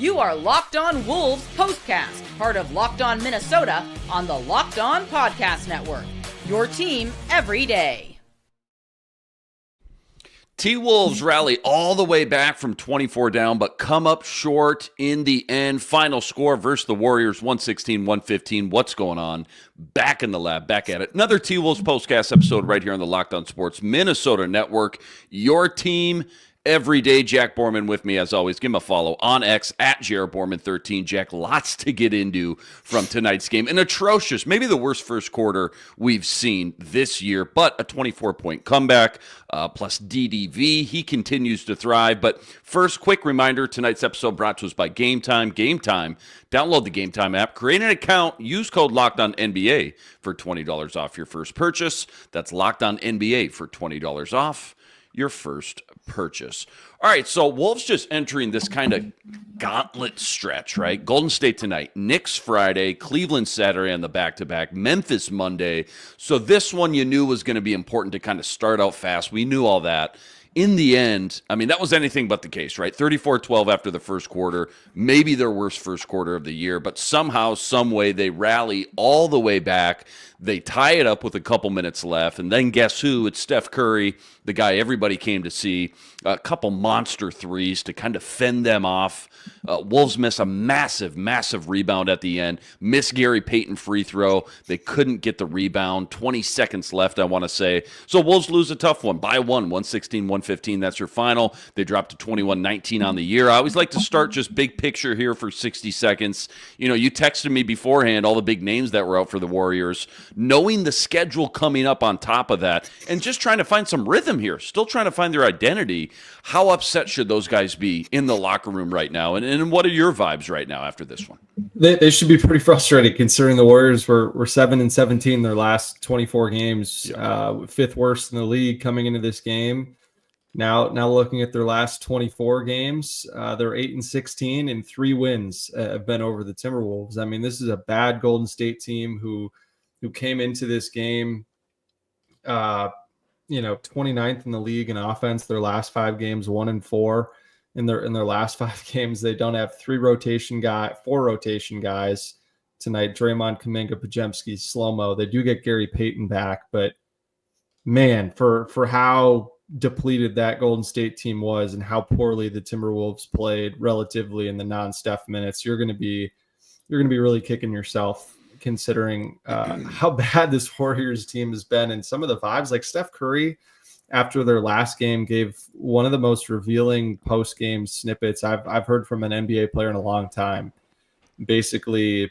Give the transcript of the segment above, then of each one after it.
You are Locked On Wolves Postcast, part of Locked On Minnesota on the Locked On Podcast Network. Your team every day. T-Wolves rally all the way back from 24 down, but come up short in the end. Final score versus the Warriors, 116-115. What's going on? Back in the lab, back at it. Another T-Wolves Postcast episode right here on the Locked On Sports Minnesota Network. Your team every day. Jack Borman with me as always. Give him a follow on X at JRBorman13. Jack, lots to get into from tonight's game. An atrocious, maybe the worst first quarter we've seen this year, but a 24-point comeback plus DDV. He continues to thrive. But first, quick reminder, tonight's episode brought to us by Game Time. Game Time. Download the Game Time app, create an account, use code LOCKEDONNBA for $20 off your first purchase. That's LOCKEDONNBA for $20 off your first purchase. All right, so Wolves just entering this kind of gauntlet stretch, right? Golden State tonight, Knicks Friday, Cleveland Saturday on the back-to-back, Memphis Monday. So this one you knew was going to be important to kind of start out fast. We knew all that. In the end, I mean, that was anything but the case, right? 34-12 after the first quarter, maybe their worst first quarter of the year, but somehow, some way, they rally all the way back. They tie it up with a couple minutes left, and then guess who? It's Steph Curry, the guy everybody came to see. A couple monster threes to kind of fend them off. Wolves miss a massive, massive rebound at the end. Miss Gary Payton free throw. They couldn't get the rebound. 20 seconds left, I want to say. So Wolves lose a tough one by one, 116-115. That's your final. They dropped to 21-19 on the year. I always like to start just big picture here for 60 seconds. You know, you texted me beforehand all the big names that were out for the Warriors. Knowing the schedule coming up on top of that and just trying to find some rhythm here, still trying to find their identity. How upset should those guys be in the locker room right now? And what are your vibes right now after this one? They should be pretty frustrated considering the Warriors were 7-17 their last 24 games, fifth worst in the league coming into this game. Now looking at their last 24 games, they're 8-16 and 3 wins have been over the Timberwolves. I mean, this is a bad Golden State team who came into this game, 29th in the league in offense. Their last 5 games, 1-4. In their last 5 games, they don't have 4 rotation guys tonight. Draymond, Kuminga, Podziemski, Slow-Mo. They do get Gary Payton back, but man, for how depleted that Golden State team was and how poorly the Timberwolves played relatively in the non-Steph minutes, you're going to be really kicking yourself, considering how bad this Warriors team has been, and some of the vibes. Like Steph Curry, after their last game, gave one of the most revealing post-game snippets I've heard from an NBA player in a long time. Basically,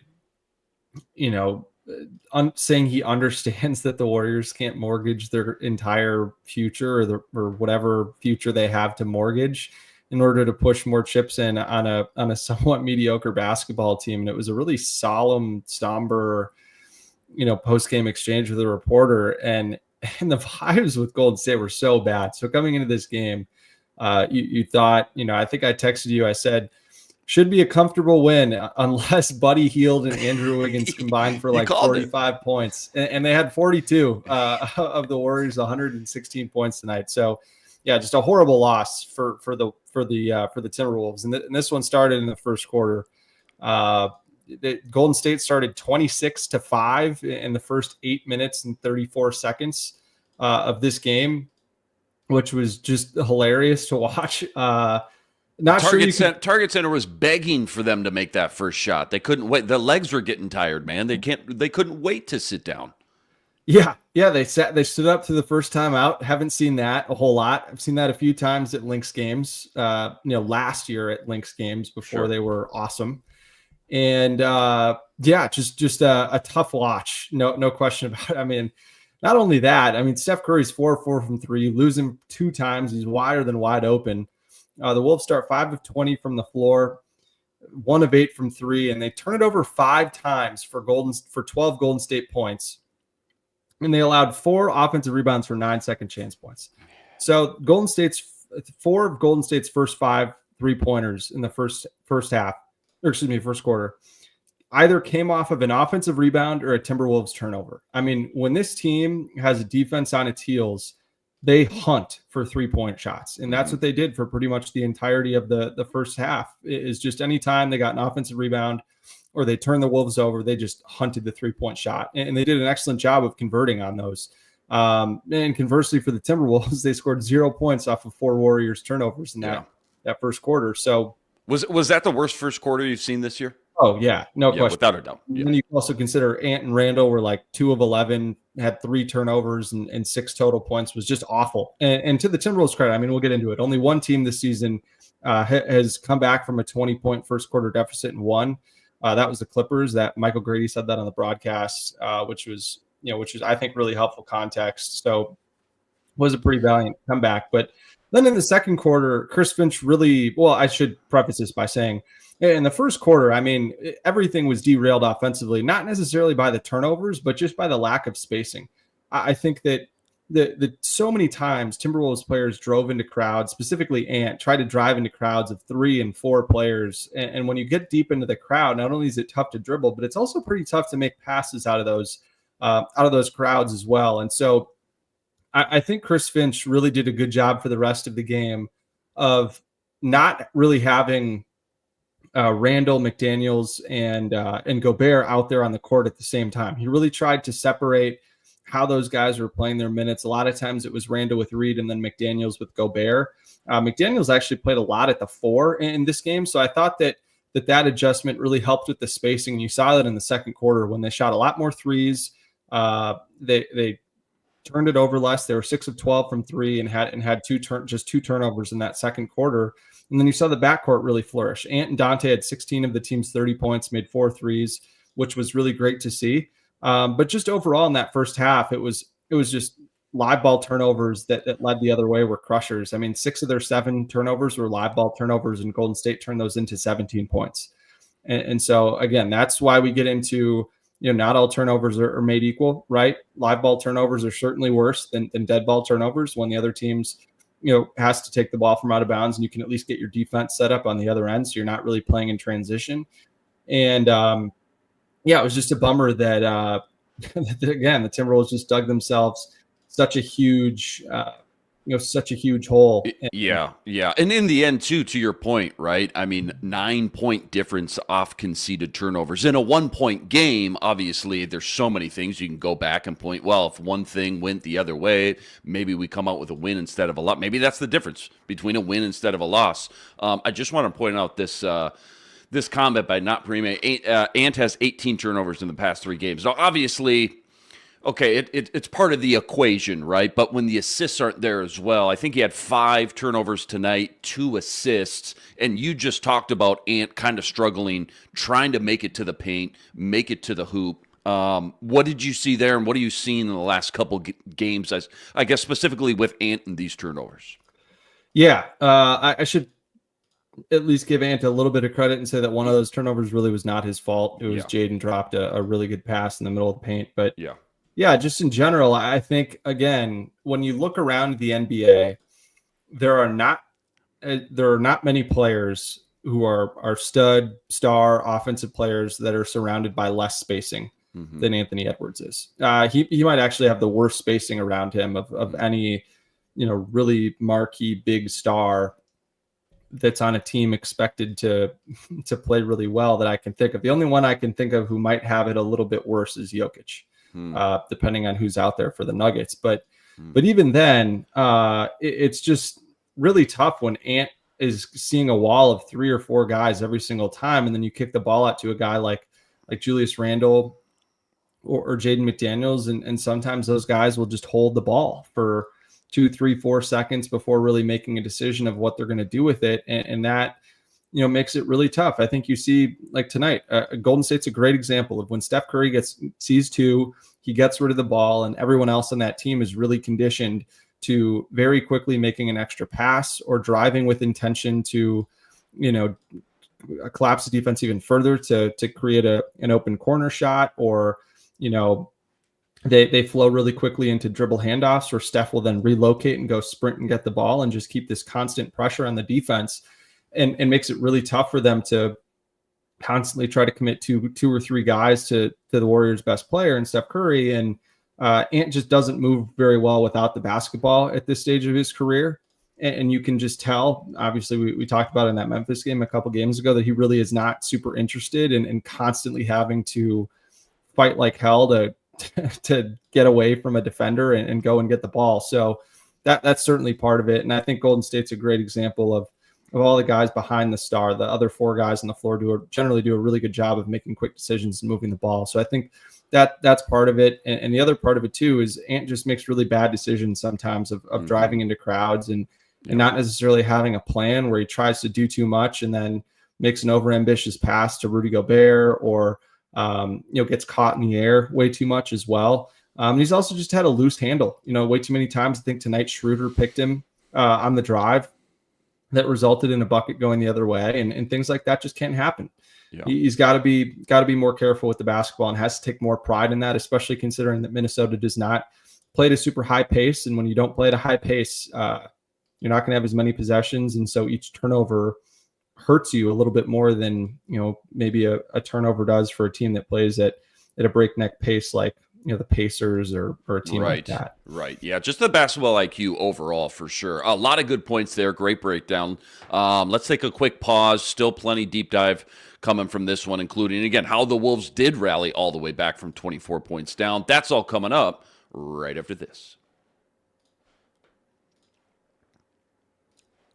saying he understands that the Warriors can't mortgage their entire future or whatever future they have to mortgage in order to push more chips in on a somewhat mediocre basketball team. And it was a really solemn, somber, post-game exchange with a reporter. And the vibes with Golden State were so bad. So coming into this game, you thought, I think I texted you, I said, should be a comfortable win unless Buddy Hield and Andrew Wiggins combined for like 45 points. And they had 42 of the Warriors, 116 points tonight. So yeah, just a horrible loss for the Timberwolves. And this one started in the first quarter. Golden State started 26-5 in the first 8 minutes and 34 seconds of this game, which was just hilarious to watch. Target Center was begging for them to make that first shot. They couldn't wait. The legs were getting tired, man. They couldn't wait to sit down. Yeah. They stood up to the first time out. Haven't seen that a whole lot. I've seen that a few times at Lynx games. Last year at Lynx games before they were awesome. And just a tough watch. No question about it. I mean, not only that. I mean, Steph Curry's 4-4 from 3, losing 2 times. He's wider than wide open. The Wolves start 5 of 20 from the floor, 1 of 8 from 3, and they turn it over 5 times for 12 Golden State points. And they allowed 4 offensive rebounds for 9 second chance points. So 4 of Golden State's first 5 3-pointers in the first quarter either came off of an offensive rebound or a Timberwolves turnover. I mean, when this team has a defense on its heels, they hunt for 3-point shots. And that's what they did for pretty much the entirety of the first half. Is just anytime they got an offensive rebound or they turned the Wolves over, they just hunted the 3-point shot. And they did an excellent job of converting on those. And conversely for the Timberwolves, they scored 0 points off of 4 Warriors turnovers in that first quarter. So was that the worst first quarter you've seen this year? Oh, yeah. No question. Without a doubt. And then you also consider Ant and Randall were like 2 of 11, had 3 turnovers and 6 total points, was just awful. And to the Timberwolves' credit, I mean, we'll get into it. Only one team this season has come back from a 20-point first quarter deficit and won. That was the Clippers. That Michael Grady said that on the broadcast, which was I think really helpful context. So was a pretty valiant comeback. But then in the second quarter, Chris Finch really, well, I should preface this by saying, in the first quarter, I mean, everything was derailed offensively, not necessarily by the turnovers, but just by the lack of spacing. I think that the so many times Timberwolves players drove into crowds, specifically Ant, tried to drive into crowds of 3 and 4 players. And when you get deep into the crowd, not only is it tough to dribble, but it's also pretty tough to make passes out of those crowds as well. And so I think Chris Finch really did a good job for the rest of the game of not really having Randall, McDaniels, and Gobert out there on the court at the same time. He really tried to separate how those guys were playing their minutes. A lot of times it was Randall with Reed and then McDaniels with Gobert. McDaniels actually played a lot at the 4 in this game, so I thought that adjustment really helped with the spacing. You saw that in the second quarter when they shot a lot more threes. They turned it over less. They were 6 of 12 from 3 and had just 2 turnovers in that second quarter. And then you saw the backcourt really flourish. Ant and Donte had 16 of the team's 30 points, made 4 threes, which was really great to see. But just overall in that first half, it was just live ball turnovers that led the other way were crushers. I mean, 6 of their 7 turnovers were live ball turnovers, and Golden State turned those into 17 points. And so, again, that's why we get into, not all turnovers are made equal, right? Live ball turnovers are certainly worse than dead ball turnovers when the other team's has to take the ball from out of bounds, and you can at least get your defense set up on the other end, so you're not really playing in transition. And it was just a bummer that again, the Timberwolves just dug themselves such a huge hole. Yeah. And in the end, too, to your point, right? I mean, 9-point difference off conceded turnovers. In a 1-point game, obviously, there's so many things you can go back and point, well, if one thing went the other way, maybe we come out with a win instead of a loss. Maybe that's the difference between a win instead of a loss. I just want to point out this comment by Not Prime. Ant has 18 turnovers in the past 3 games. Now, obviously, okay, it's part of the equation, right? But when the assists aren't there as well, I think he had 5 turnovers tonight, 2 assists, and you just talked about Ant kind of struggling, trying to make it to the paint, make it to the hoop. What did you see there, and what are you seeing in the last couple games, I guess specifically with Ant and these turnovers? Yeah, I should at least give Ant a little bit of credit and say that one of those turnovers really was not his fault. It was Jaden dropped a really good pass in the middle of the paint, but yeah, just in general, I think, again, when you look around the NBA, there are not many players who are star offensive players that are surrounded by less spacing than Anthony Edwards is. He might actually have the worst spacing around him of any, really marquee big star that's on a team expected to play really well that I can think of. The only one I can think of who might have it a little bit worse is Jokic. Depending on who's out there for the Nuggets. But even then, it's just really tough when Ant is seeing a wall of 3 or 4 guys every single time, and then you kick the ball out to a guy like Julius Randle or Jaden McDaniels, and sometimes those guys will just hold the ball for 2, 3, 4 seconds before really making a decision of what they're going to do with it, and that makes it really tough. I think you see, like tonight, Golden State's a great example of when Steph Curry sees 2, he gets rid of the ball, and everyone else on that team is really conditioned to very quickly making an extra pass or driving with intention to, collapse the defense even further to create an open corner shot, or, they flow really quickly into dribble handoffs, or Steph will then relocate and go sprint and get the ball and just keep this constant pressure on the defense. And makes it really tough for them to constantly try to commit 2 or 3 guys to the Warriors' best player and Steph Curry. And Ant just doesn't move very well without the basketball at this stage of his career. And you can just tell, obviously, we talked about in that Memphis game a couple games ago that he really is not super interested in constantly having to fight like hell to get away from a defender and go and get the ball. So that's certainly part of it. And I think Golden State's a great example of all the guys behind the star. The other 4 guys on the floor generally do a really good job of making quick decisions and moving the ball. So I think that's part of it. And the other part of it too is Ant just makes really bad decisions sometimes of driving into crowds and not necessarily having a plan, where he tries to do too much and then makes an overambitious pass to Rudy Gobert, or gets caught in the air way too much as well. He's also just had a loose handle, way too many times. I think tonight Schroeder picked him on the drive that resulted in a bucket going the other way, and things like that just can't happen. Yeah. He's got to be more careful with the basketball and has to take more pride in that, especially considering that Minnesota does not play at a super high pace. And when you don't play at a high pace, you're not going to have as many possessions. And so each turnover hurts you a little bit more than, maybe a turnover does for a team that plays at a breakneck pace, like, the Pacers or a team like that. Right. Yeah. Just the basketball IQ overall, for sure. A lot of good points there. Great breakdown. Let's take a quick pause. Still plenty deep dive coming from this one, including, again, how the Wolves did rally all the way back from 24 points down. That's all coming up right after this.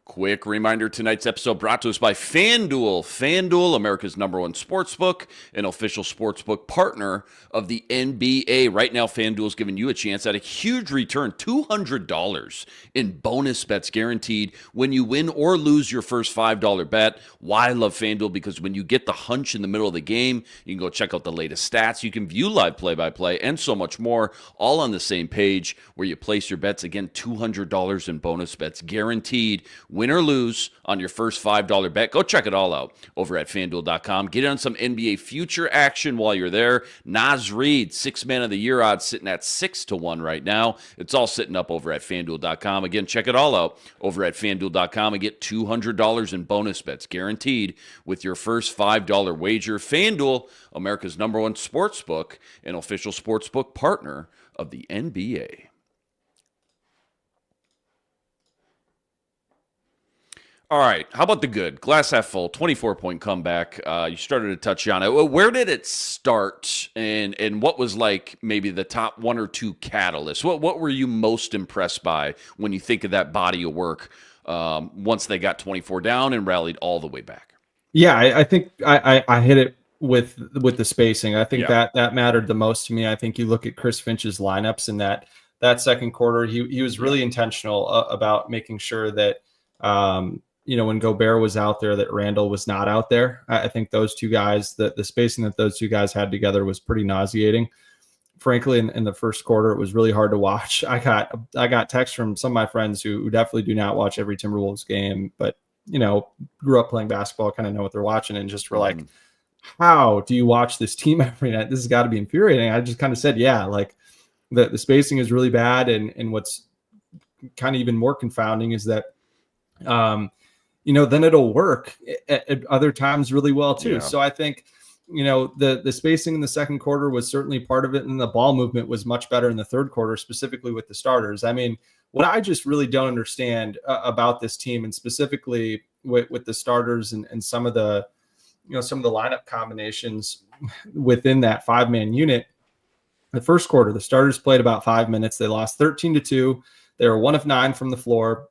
Quick reminder, tonight's episode brought to us by FanDuel. FanDuel, America's #1 sportsbook, an official sportsbook partner of the NBA. Right now, FanDuel is giving you a chance at a huge return, $200 in bonus bets guaranteed when you win or lose your first $5 bet. Why I love FanDuel? Because when you get the hunch in the middle of the game, you can go check out the latest stats. You can view live play-by-play and so much more, all on the same page where you place your bets. Again, $200 in bonus bets guaranteed. Win or lose on your first $5 bet. Go check it all out over at FanDuel.com. Get on some NBA future action while you're there. Naz Reid, 6th Man of the Year odds sitting at 6-1 right now. It's all sitting up over at FanDuel.com. Again, check it all out over at FanDuel.com and get $200 in bonus bets guaranteed with your first $5 wager. FanDuel, America's #1 sportsbook, an official sportsbook partner of the NBA. All right, how about the good? Glass half full, 24-point comeback. You started to touch on it. Where did it start, and what was like maybe the top 1 or 2 catalysts? What were you most impressed by when you think of that body of work once they got 24 down and rallied all the way back? Yeah, I think I hit it with the spacing. I think that mattered the most to me. I think you look at Chris Finch's lineups in that second quarter, he was really intentional about making sure that when Gobert was out there, that Randall was not out there. I think those two guys, the spacing that those two guys had together was pretty nauseating. Frankly, in the first quarter, it was really hard to watch. I got texts from some of my friends who definitely do not watch every Timberwolves game, but grew up playing basketball, kind of know what they're watching, and just were like, how do you watch this team every night? This has got to be infuriating. I just kind of said, yeah, like the spacing is really bad. And what's kind of even more confounding is that, then it'll work at other times really well too. Yeah. So I think, the spacing in the second quarter was certainly part of it. And the ball movement was much better in the third quarter, specifically with the starters. I mean, what I just really don't understand about this team, and specifically with the starters and some of the lineup combinations within that 5-man unit. The first quarter, the starters played about 5 minutes. They lost 13-2. They were 1 of 9 from the floor.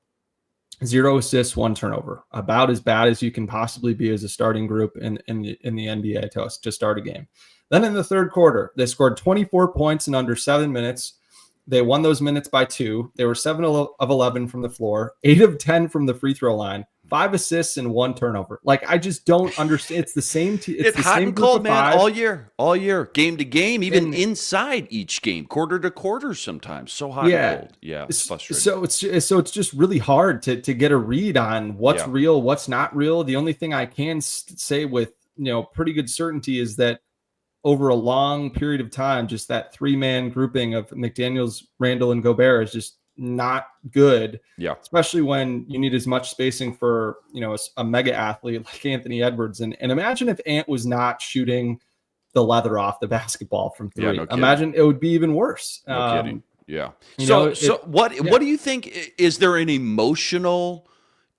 0 assists, 1 turnover. About as bad as you can possibly be as a starting group in the NBA to start a game. Then in the third quarter, they scored 24 points in under 7 minutes. They won those minutes by 2. They were 7 of 11 from the floor, 8 of 10 from the free throw line, 5 assists and 1 turnover. Like, I just don't understand. It's the same. It's the hot same and cold, man, 5. all year, game to game, even inside each game, quarter to quarter. Sometimes so hot and cold. Yeah, it's frustrating. So it's just really hard to get a read on what's real, what's not real. The only thing I can say with pretty good certainty is that over a long period of time, just that 3-man grouping of McDaniels, Randall, and Gobert is just not good. Yeah. Especially when you need as much spacing for, a mega athlete like Anthony Edwards. And imagine if Ant was not shooting the leather off the basketball from three. Yeah, no kidding. Imagine it would be even worse. No kidding. Yeah. What do you think? Is there an emotional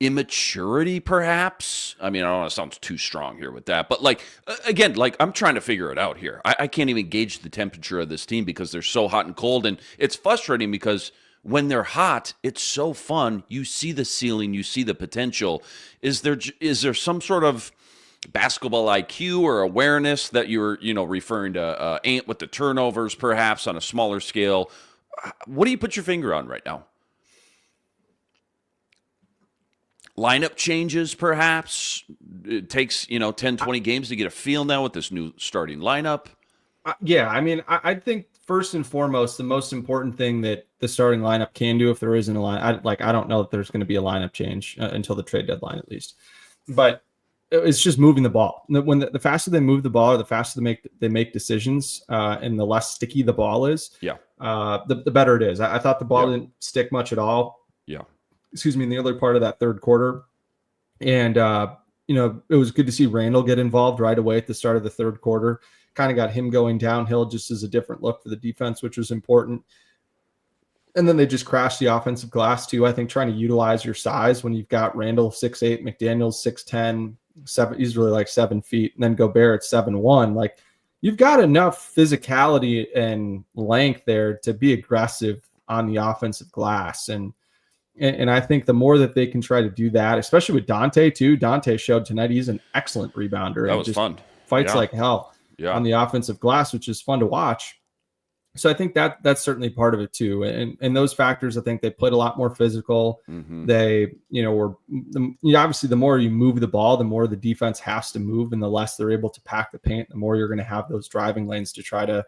immaturity, perhaps? I mean, I don't know, it sounds too strong here with that, but like, again, like I'm trying to figure it out here. I can't even gauge the temperature of this team because they're so hot and cold, and it's frustrating because when they're hot, it's so fun. You see the ceiling, you see the potential. Is there some sort of basketball IQ or awareness that you're, referring to Ant with the turnovers, perhaps on a smaller scale? What do you put your finger on right now? Lineup changes, perhaps? It takes, 10, 20 games to get a feel now with this new starting lineup. Yeah, I mean, I think first and foremost, the most important thing that the starting lineup can do, if there isn't a line, I don't know that there's going to be a lineup change until the trade deadline at least. But it's just moving the ball. When the faster they move the ball, or the faster they make decisions, and the less sticky the ball is, the better it is. I thought the ball didn't stick much at all. Yeah. Excuse me, in the early part of that third quarter. And, it was good to see Randall get involved right away at the start of the third quarter. Kind of got him going downhill just as a different look for the defense, which was important. And then they just crashed the offensive glass too. I think trying to utilize your size when you've got Randall 6'8", McDaniels 6'10", he's really like 7 feet, and then Gobert at 7'1". Like, you've got enough physicality and length there to be aggressive on the offensive glass. And I think the more that they can try to do that, especially with Donte too. Donte showed tonight he's an excellent rebounder. That was fun. Fights like hell on the offensive glass, which is fun to watch. So I think that's certainly part of it too. And those factors, I think they played a lot more physical. Mm-hmm. They, were obviously the more you move the ball, the more the defense has to move, and the less they're able to pack the paint, the more you're going to have those driving lanes to try to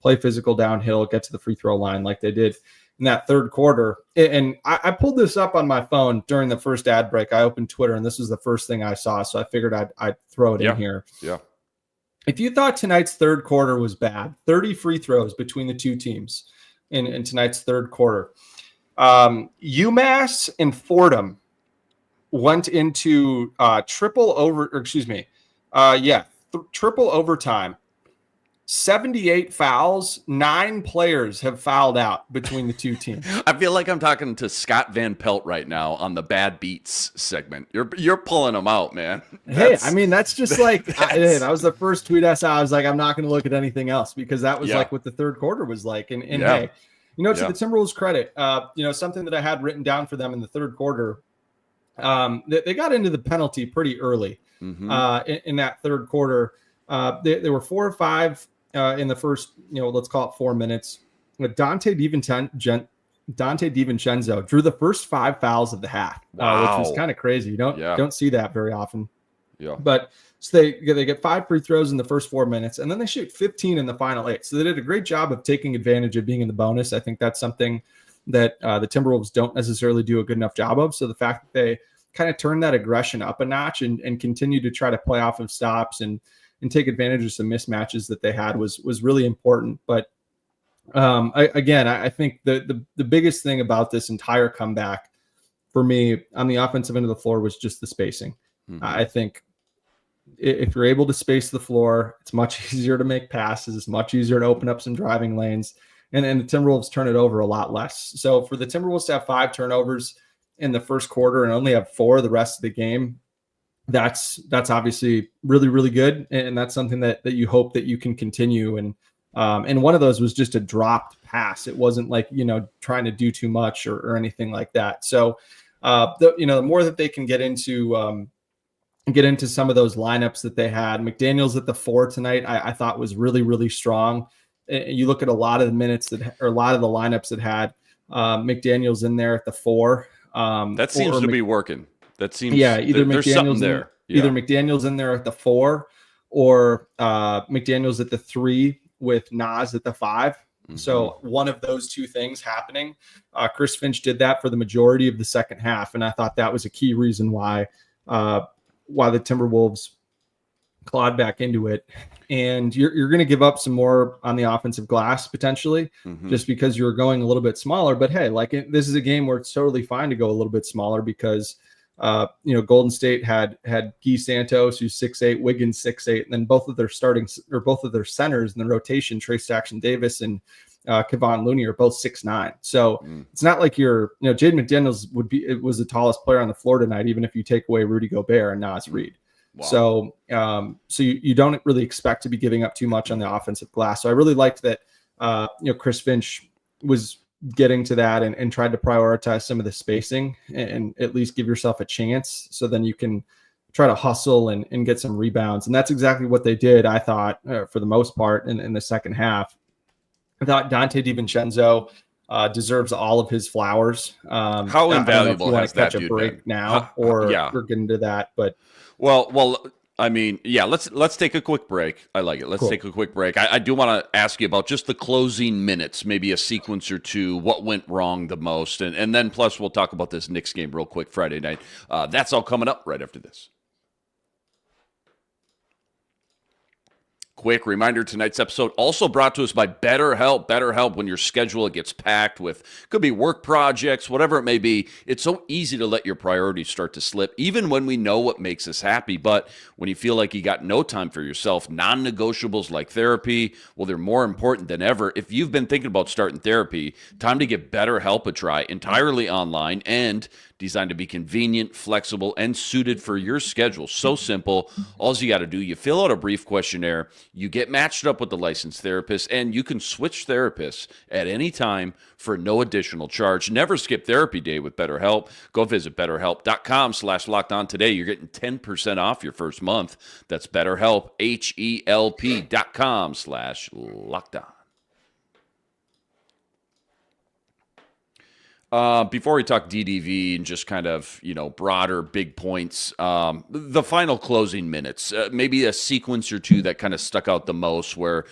play physical downhill, get to the free throw line like they did in that third quarter. And I pulled this up on my phone during the first ad break. I opened Twitter, and this was the first thing I saw. So I figured I'd throw it in here. Yeah. If you thought tonight's third quarter was bad, 30 free throws between the two teams in tonight's third quarter. UMass and Fordham went into triple overtime. 78 fouls, 9 players have fouled out between the two teams. I feel like I'm talking to Scott Van Pelt right now on the Bad Beats segment. You're pulling them out, man. That's just like that was the first tweet I saw. I was like, I'm not going to look at anything else, because that was like what the third quarter was like. And hey, to the Timberwolves' credit, something that I had written down for them in the third quarter, they got into the penalty pretty early in that third quarter. They were 4 or 5 in the first, let's call it 4 minutes. Donte DiVincenzo drew the first 5 fouls of the half, which was kind of crazy. You don't see that very often. Yeah. But so they get 5 free throws in the first 4 minutes, and then they shoot 15 in the final 8. So they did a great job of taking advantage of being in the bonus. I think that's something that the Timberwolves don't necessarily do a good enough job of. So the fact that they kind of turned that aggression up a notch and continue to try to play off of stops and take advantage of some mismatches that they had was really important. But I think the biggest thing about this entire comeback for me on the offensive end of the floor was just the spacing. Mm-hmm. I think if you're able to space the floor, it's much easier to make passes. It's much easier to open up some driving lanes, and the Timberwolves turn it over a lot less. So for the Timberwolves to have 5 turnovers in the first quarter and only have 4 the rest of the game, that's obviously really, really good. And that's something that you hope that you can continue. And one of those was just a dropped pass. It wasn't like, trying to do too much or anything like that. So, the more that they can get into some of those lineups that they had, McDaniels at the 4 tonight, I thought was really, really strong. You look at a lot of the minutes or a lot of the lineups that had McDaniels in there at the 4. That seems to be working. That seems either there's something there. Either McDaniels in there at the 4 or McDaniels at the 3 with Nas at the 5. Mm-hmm. So one of those two things happening. Chris Finch did that for the majority of the second half, and I thought that was a key reason why the Timberwolves clawed back into it. And you're going to give up some more on the offensive glass potentially, just because you're going a little bit smaller. But hey, this is a game where it's totally fine to go a little bit smaller because Golden State had Guy Santos, who's 6'8", Wiggins 6'8", and then both of their centers in the rotation, Trace Jackson Davis and Kevon Looney, are both 6'9". So it's not like Jaden McDaniels was the tallest player on the floor tonight, even if you take away Rudy Gobert and Naz Reid. Wow. So you don't really expect to be giving up too much on the offensive glass. So I really liked that Chris Finch was getting to that and tried to prioritize some of the spacing and at least give yourself a chance, so then you can try to hustle and get some rebounds. And that's exactly what they did, I thought, for the most part in the second half. I thought Donte DiVincenzo deserves all of his flowers. How invaluable has that dude been? Now, or we're getting to that, but well, I mean, yeah, let's take a quick break. I like it. Let's take a quick break. I do want to ask you about just the closing minutes, maybe a sequence or two, what went wrong the most, and then plus we'll talk about this Knicks game real quick Friday night. That's all coming up right after this. Quick reminder, tonight's episode also brought to us by BetterHelp. BetterHelp, when your schedule gets packed with, could be work projects, whatever it may be, it's so easy to let your priorities start to slip, even when we know what makes us happy. But when you feel like you got no time for yourself, non-negotiables like therapy, well, they're more important than ever. If you've been thinking about starting therapy, time to give BetterHelp a try, entirely online and designed to be convenient, flexible, and suited for your schedule. So simple. All you got to do, you fill out a brief questionnaire, you get matched up with the licensed therapist, and you can switch therapists at any time for no additional charge. Never skip therapy day with BetterHelp. Go visit BetterHelp.com/lockedon today. You're getting 10% off your first month. That's BetterHelp, HELP.com/lockedon. Before we talk DDV and just kind of, broader big points, the final closing minutes, maybe a sequence or two that kind of stuck out the most where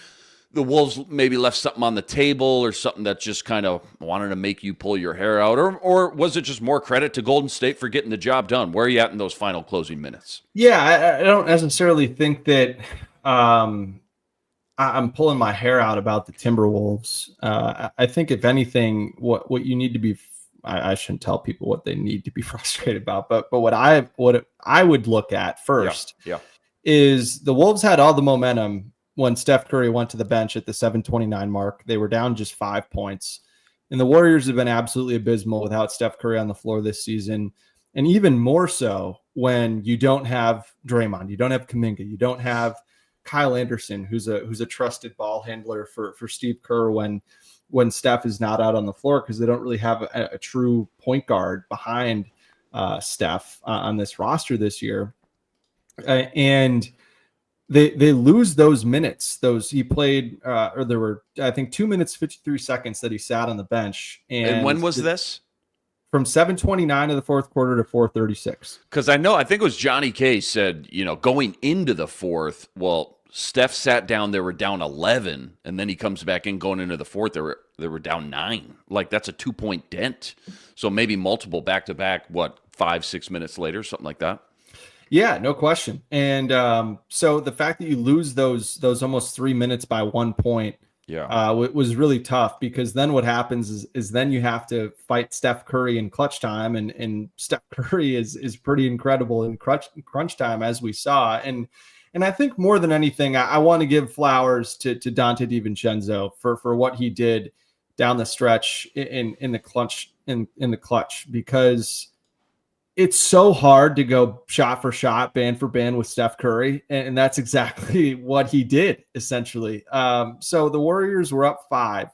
the Wolves maybe left something on the table or something that just kind of wanted to make you pull your hair out, or was it just more credit to Golden State for getting the job done? Where are you at in those final closing minutes? Yeah, I don't necessarily think that I'm pulling my hair out about the Timberwolves. I think if anything, what you need to be, I shouldn't tell people what they need to be frustrated about, but what I would look at first is the Wolves had all the momentum when Steph Curry went to the bench at the 7:29 mark. They were down just 5 points, and the Warriors have been absolutely abysmal without Steph Curry on the floor this season. And even more so when you don't have Draymond, you don't have Kuminga, you don't have Kyle Anderson, who's a trusted ball handler for Steve Kerr when Steph is not out on the floor, because they don't really have a true point guard behind Steph on this roster this year. And they lose those minutes. He played, or there were, I think, 2 minutes, 53 seconds that he sat on the bench. And when was this? From 7:29 of the fourth quarter to 4:36. Because I think it was Johnny K said, going into the fourth, well, Steph sat down, they were down 11, and then he comes back in going into the fourth, they were down 9. Like, that's a 2-point dent. So maybe multiple back-to-back, 5-6 minutes later, something like that. Yeah, no question. And so the fact that you lose those almost 3 minutes by 1 point was really tough, because then what happens is then you have to fight Steph Curry in clutch time, and Steph Curry is pretty incredible in crunch time, as we saw. And I think more than anything, I want to give flowers to Donte DiVincenzo for what he did down the stretch in the clutch, because it's so hard to go shot for shot, band for band with Steph Curry. And that's exactly what he did, essentially. So the Warriors were up 5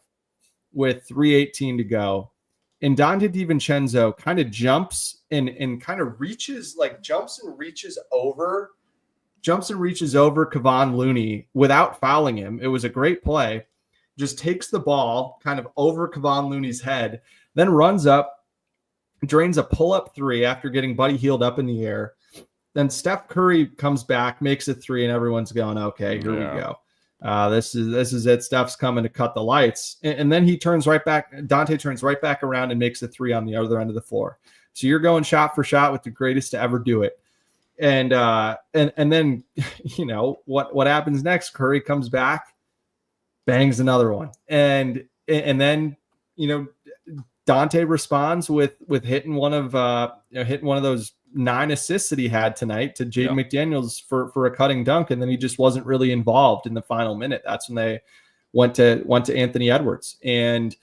with 3:18 to go. And Donte DiVincenzo kind of jumps and kind of jumps and reaches over Kevon Looney without fouling him. It was a great play. Just takes the ball kind of over Kevon Looney's head, then runs up, drains a pull-up 3 after getting Buddy Hield up in the air. Then Steph Curry comes back, makes a 3, and everyone's going, okay, here we go. This is it. Steph's coming to cut the lights. And then he turns right back. Donte turns right back around and makes a 3 on the other end of the floor. So you're going shot for shot with the greatest to ever do it. And then, what happens next? Curry comes back, bangs another one. And then, Donte responds with hitting one of those 9 assists that he had tonight to Jaden Yeah. McDaniels for a cutting dunk, and then he just wasn't really involved in the final minute. That's when they went to Anthony Edwards. And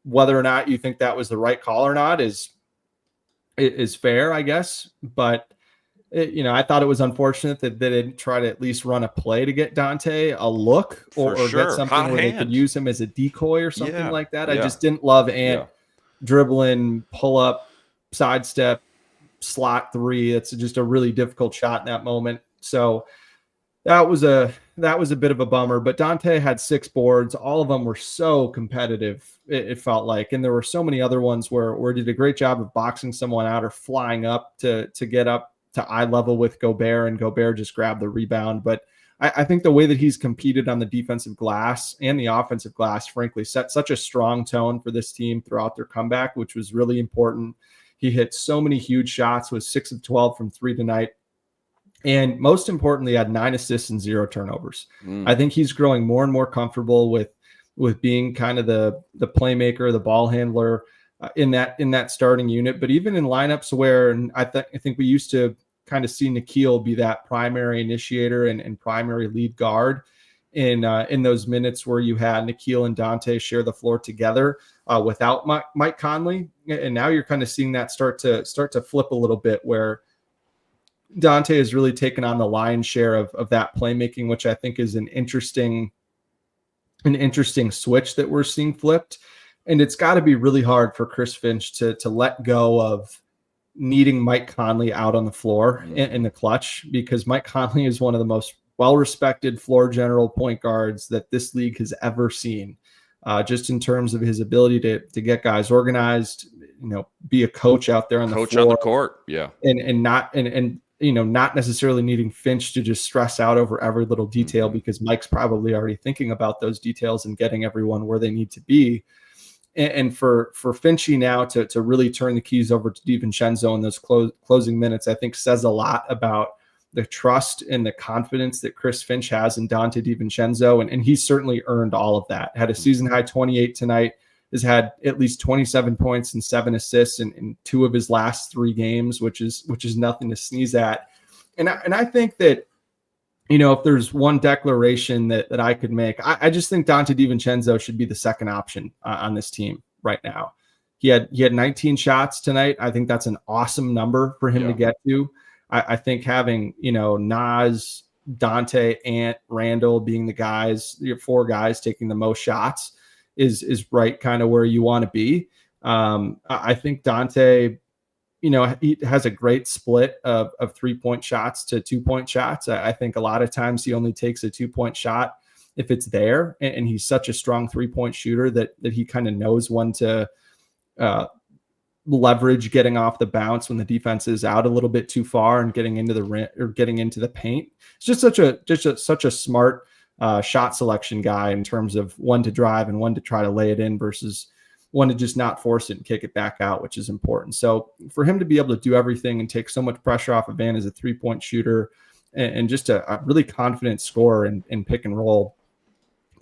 whether or not you think that was the right call or not is fair, I guess. But I thought it was unfortunate that they didn't try to at least run a play to get Donte a look or sure. get something Hot where hand. they could use him as a decoy or something like that. Yeah. I just didn't love Ant dribbling, pull up, sidestep, slot three. It's just a really difficult shot in that moment. So that was a bit of a bummer. But Donte had 6 boards. All of them were so competitive, it felt like. And there were so many other ones where he did a great job of boxing someone out or flying up to get up to eye level with Gobert, and Gobert just grabbed the rebound. But I think the way that he's competed on the defensive glass and the offensive glass, frankly, set such a strong tone for this team throughout their comeback, which was really important. He hit so many huge shots, was 6 of 12 from 3 tonight. And most importantly, had 9 assists and 0 turnovers. I think he's growing more and more comfortable with being kind of the playmaker, the ball handler in that starting unit. But even in lineups where, and I think we used to kind of see Nickeil be that primary initiator and primary lead guard in those minutes where you had Nickeil and Donte share the floor together without Mike Conley. And now you're kind of seeing that start to flip a little bit, where Donte has really taken on the lion's share of that playmaking, which I think is an interesting switch that we're seeing flipped. And it's got to be really hard for Chris Finch to let go of needing Mike Conley out on the floor in the clutch, because Mike Conley is one of the most well-respected floor general point guards that this league has ever seen, just in terms of his ability to get guys organized, be a coach out there on the floor, on the court. Yeah. And not necessarily needing Finch to just stress out over every little detail, because Mike's probably already thinking about those details and getting everyone where they need to be. And for Finchy now to really turn the keys over to DiVincenzo in those closing minutes, I think says a lot about the trust and the confidence that Chris Finch has in Donte DiVincenzo. And he's certainly earned all of that. Had a season high 28 tonight, has had at least 27 points and 7 assists in 2 of his last 3 games, which is nothing to sneeze at. And I think that, if there's one declaration that I could make, I just think Donte DiVincenzo should be the second option on this team right now. He had 19 shots tonight. I think that's an awesome number for him to get to. I think having, Nas, Donte, Ant, Randall being the guys, your 4 guys taking the most shots is right kind of where you want to be. I think Donte, he has a great split of 3-point shots to 2-point shots. I think a lot of times he only takes a 2-point shot if it's there, and he's such a strong 3-point shooter that he kind of knows when to leverage getting off the bounce when the defense is out a little bit too far and getting into the rim or getting into the paint. It's just such a smart shot selection guy in terms of when to drive and when to try to lay it in versus one to just not force it and kick it back out, which is important. So for him to be able to do everything and take so much pressure off of Van as a 3-point shooter and just a really confident scorer in pick and roll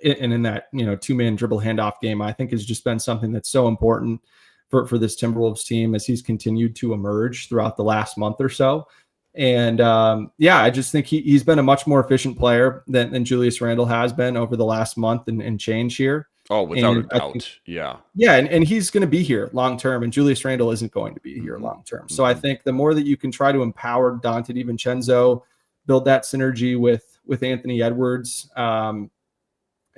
and in that, 2-man dribble handoff game, I think has just been something that's so important for this Timberwolves team as he's continued to emerge throughout the last month or so. And I just think he's been a much more efficient player than Julius Randle has been over the last month and change here. Oh, without a doubt. Yeah. And he's going to be here long term, and Julius Randle isn't going to be here long term. So I think the more that you can try to empower Donte DiVincenzo, build that synergy with Anthony Edwards, and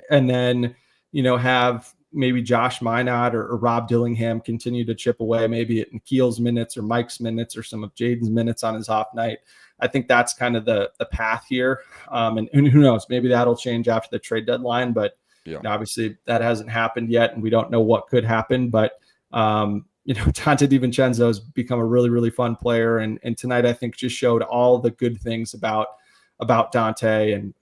then have maybe Josh Minot or Rob Dillingham continue to chip away, maybe at Nickeil's minutes or Mike's minutes or some of Jaden's minutes on his off night. I think that's kind of the path here. And who knows, maybe that'll change after the trade deadline, but obviously that hasn't happened yet, and we don't know what could happen. But Donte DiVincenzo has become a really, really fun player, and tonight I think just showed all the good things about Donte,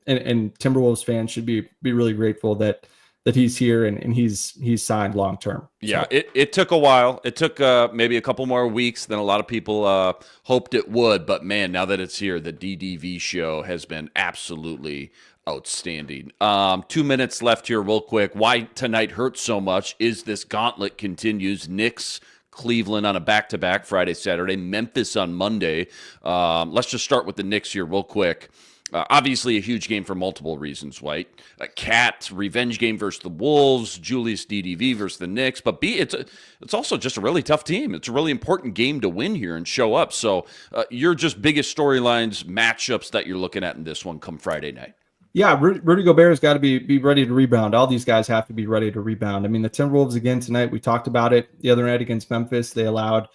and Timberwolves fans should be really grateful that he's here and he's signed long term. Yeah, it took a while. It took maybe a couple more weeks than a lot of people hoped it would. But man, now that it's here, the DDV show has been absolutely Outstanding. 2 minutes left here real quick. Why tonight hurts so much is this gauntlet continues. Knicks, Cleveland on a back-to-back Friday, Saturday, Memphis on Monday. Let's just start with the Knicks here real quick. Obviously a huge game for multiple reasons, White. A Cat revenge game versus the Wolves, Julius DDV versus the Knicks. But B, it's also just a really tough team. It's a really important game to win here and show up. So your just biggest storylines, matchups that you're looking at in this one come Friday night. Yeah, Rudy Gobert's got to be ready to rebound. All these guys have to be ready to rebound. I mean, the Timberwolves again tonight, we talked about it the other night against Memphis. They allowed,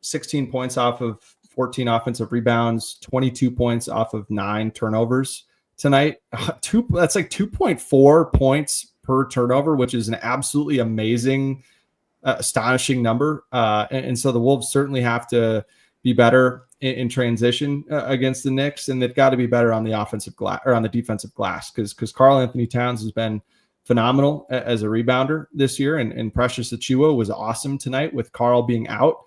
16 points off of 14 offensive rebounds, 22 points off of 9 turnovers tonight. That's like 2.4 points per turnover, which is an absolutely amazing, astonishing number. And so the Wolves certainly have to be better in transition against the Knicks, and they've got to be better on the offensive glass or on the defensive glass because Karl Anthony Towns has been phenomenal as a rebounder this year, and Precious Achiuwa was awesome tonight with Karl being out.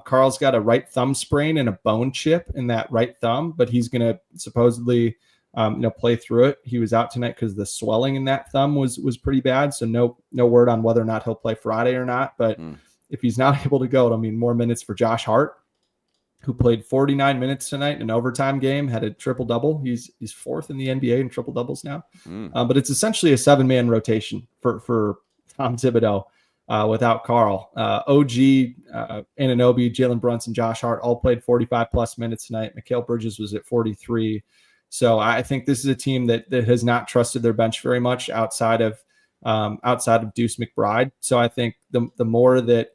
Karl's got a right thumb sprain and a bone chip in that right thumb, but he's going to supposedly play through it. He was out tonight because the swelling in that thumb was pretty bad, so no word on whether or not he'll play Friday or not. But if he's not able to go, it'll mean more minutes for Josh Hart, who played 49 minutes tonight in an overtime game, had a triple-double. He's fourth in the NBA in triple-doubles now. But it's essentially a 7-man rotation for Tom Thibodeau without Karl. OG, Anunoby, Jalen Brunson, Josh Hart all played 45-plus minutes tonight. Mikal Bridges was at 43. So I think this is a team that has not trusted their bench very much outside of Deuce McBride. So I think the more that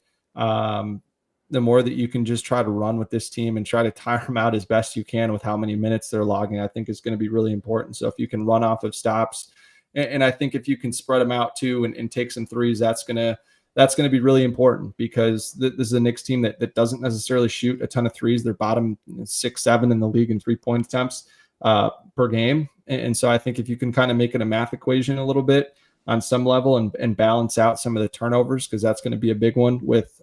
you can just try to run with this team and try to tire them out as best you can with how many minutes they're logging, I think is going to be really important. So if you can run off of stops, and I think if you can spread them out too and take some threes, that's going to be really important because this is a Knicks team that doesn't necessarily shoot a ton of threes. They're bottom 6-7 in the league in 3-point attempts per game. And so I think if you can kind of make it a math equation a little bit on some level and balance out some of the turnovers, because that's going to be a big one with,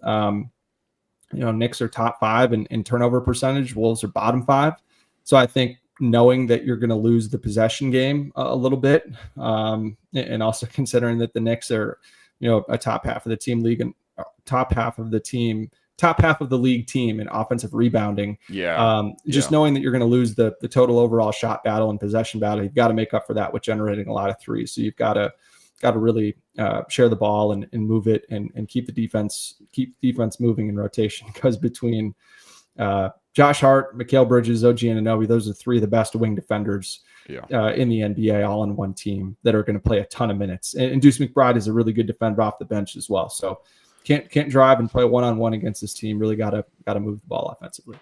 Knicks are top 5 in turnover percentage. Wolves are bottom 5. So I think knowing that you're going to lose the possession game a little bit, and also considering that the Knicks are, a top half of the team league and top half of the league team in offensive rebounding. Knowing that you're going to lose the total overall shot battle and possession battle, you've got to make up for that with generating a lot of threes. So you've got to really share the ball and move it and keep defense moving in rotation, because between Josh Hart, Mikal Bridges, OG Anunoby, those are 3 of the best wing defenders in the NBA, all on one team that are going to play a ton of minutes. And Deuce McBride is a really good defender off the bench as well. So can't drive and play one-on-one against this team. Really got to move the ball offensively.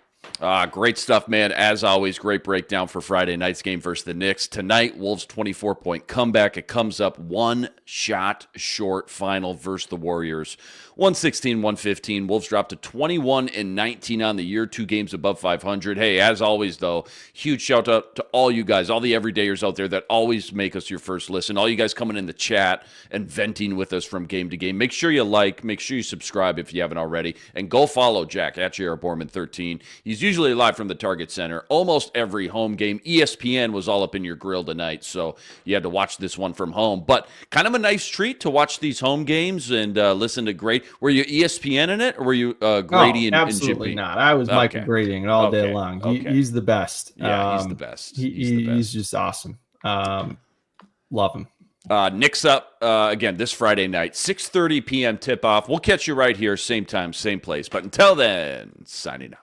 Great stuff, man. As always, great breakdown for Friday night's game versus the Knicks. Tonight, Wolves 24-point comeback. It comes up one shot short final versus the Warriors. 116-115. Wolves dropped to 21-19 on the year, 2 games above 500. Hey, as always, though, huge shout out to all you guys, all the everydayers out there that always make us your first listen. All you guys coming in the chat and venting with us from game to game. Make sure you make sure you subscribe if you haven't already, and go follow Jack at JR Borman 13. He's usually live from the Target Center almost every home game. ESPN was all up in your grill tonight, so you had to watch this one from home. But kind of a nice treat to watch these home games and listen to great. Were you ESPN in it, or were you Grady and absolutely not. I was Micah grading it all day long. He's the best. Yeah, he's the best. He's just awesome. Love him. Knicks up again this Friday night, 6:30 p.m. tip-off. We'll catch you right here, same time, same place. But until then, signing out.